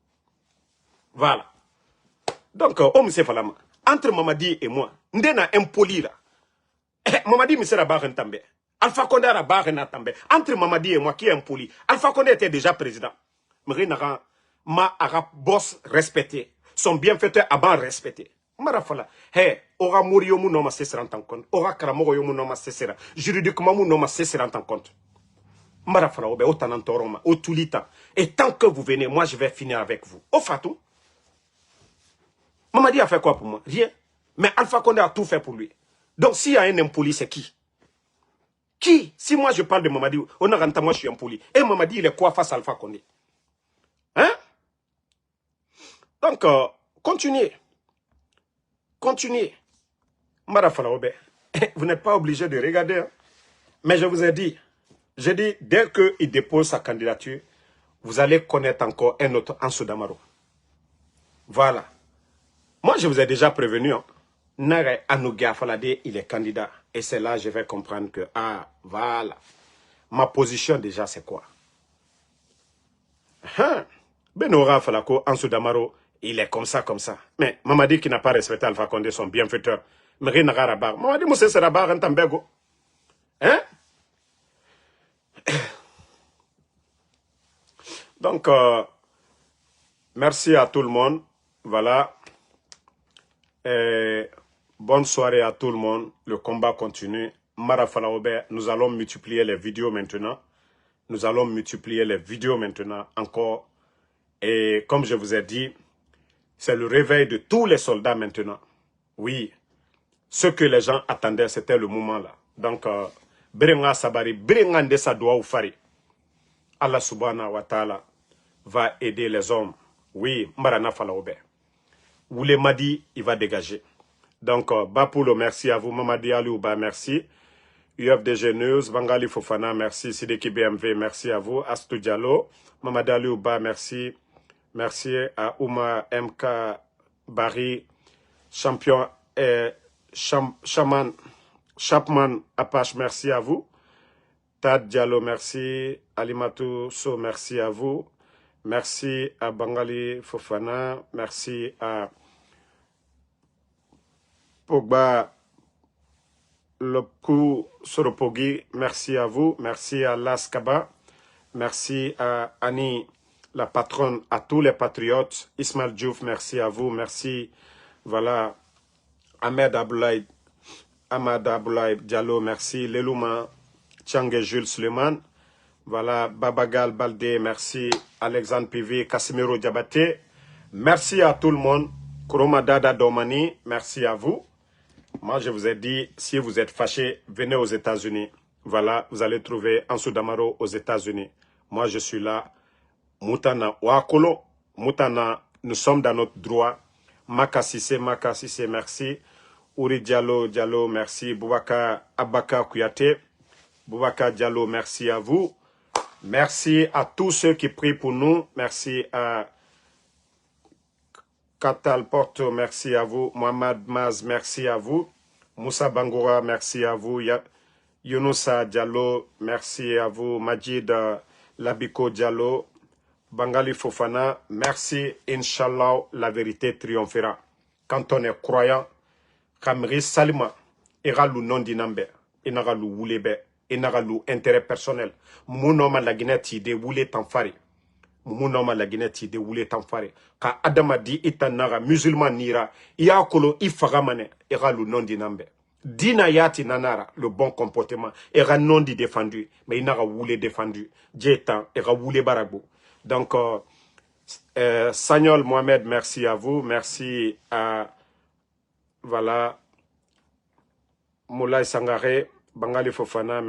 Voilà. Donc, monsieur Falama, entre Mamadi et moi, ndena impoli là. Mamadi me sera barren tambe. Alpha Condé a barren tambe. Entre Mamadi et moi, qui est impoli? Alpha Condé était déjà président. Mais ma boss respecté. Son bienfaiteur a ban respecté. Marafala. Hey, ora Mouriomu no ma cessera en tant compte. Ora Karamogo yomu no ma cessera. Juridiquement no ma cessera en tant compte. Et tant que vous venez, moi je vais finir avec vous. Au Fatou, Mamadi a fait quoi pour moi? Rien. Mais Alpha Condé a tout fait pour lui. Donc s'il y a un impoli, c'est qui? Qui? Si moi je parle de Mamadi, on a rentré, moi je suis impoli. Et Mamadi, il est quoi face à Alpha Condé? Hein? Donc, continuez. Continuez. Marafala Obe, vous n'êtes pas obligé de regarder. Hein? Mais je vous ai dit, dès qu'il dépose sa candidature, vous allez connaître encore un autre Ansou Damaro. Voilà. Moi, je vous ai déjà prévenu. Hein. Nare Anouga Falade, il est candidat. Et c'est là que je vais comprendre que, ah, voilà. Ma position déjà, c'est quoi? Benora Falako, Ansou Damaro, il est comme ça, comme ça. Mais Mamadi qui n'a pas respecté Alpha Condé, son bienfaiteur, mais rien n'a rabar. Mamadi Moussa Serabar, un tambego. Hein? Donc, merci à tout le monde. Voilà. Et bonne soirée à tout le monde. Le combat continue. Marafala Obe, nous allons multiplier les vidéos maintenant. Nous allons multiplier les vidéos maintenant encore. Et comme je vous ai dit, c'est le réveil de tous les soldats maintenant. Oui. Ce que les gens attendaient, c'était le moment là. Donc, Brenga Sabari, Brenga Ndessa Doua Oufari. Allah subhanahu wa ta'ala va aider les hommes. Oui, Mbarana Falaoube. Oulé Madi, il va dégager. Donc, Bapoulo, merci à vous. Mamadi Aliouba, merci. UFDG News, Bangali Fofana, merci. Sideki BMV, merci à vous. Astou Diallo, Mamadi Aliouba, merci. Merci à Ouma MK Barry, champion Chapman Apache, merci à vous. Tad Diallo, merci. Alimatou So, merci à vous. Merci à Bangali Fofana. Merci à Pogba Lopkou Soropogi. Merci à vous. Merci à Laskaba. Merci à Annie, la patronne, à tous les patriotes. Ismaël Diouf, merci à vous. Merci, voilà, Ahmed Aboulaye Diallo, merci. Lelouma, Tchangé Jules Suleiman. Voilà, Babagal Baldé, merci. Alexandre Pivi, Casimiro Diabaté. Merci à tout le monde. Kuroma Dada Domani, merci à vous. Moi, je vous ai dit, si vous êtes fâchés, venez aux États-Unis. Voilà, vous allez trouver Ansou Damaro aux États-Unis. Moi, je suis là. Moutana Wakolo. Moutana, nous sommes dans notre droit. Maka Sissé, merci. Ouri Diallo, merci. Boubaka Abaka Kouyaté. Boubaka Diallo, merci à vous. Merci à tous ceux qui prient pour nous. Merci à Katal Porto, merci à vous. Mohamed Maz, merci à vous. Moussa Bangoura, merci à vous. Younoussa Diallo, merci à vous. Majid Labiko Diallo, Bangali Fofana, merci. Inch'Allah, la vérité triomphera. Quand on est croyant, Kamri Salima, ira lu non dinambe, inara lu wulebe, inara lu intérêt personnel. Mounoma la Guinée de wule tanfari. Mounoma la Guinée de wule tanfari. Ka adama di itanara musulman nira, iya kolo ifagamane, ira lu non dinambe. Dina yati nanara, le bon comportement, ira non di défendu, mais inara wule défendu. Djetan, ira wule baragbo. Donc, Sagnol Mohamed, merci à vous. Merci à, voilà, Moulay Sangaré, Bangali Fofana.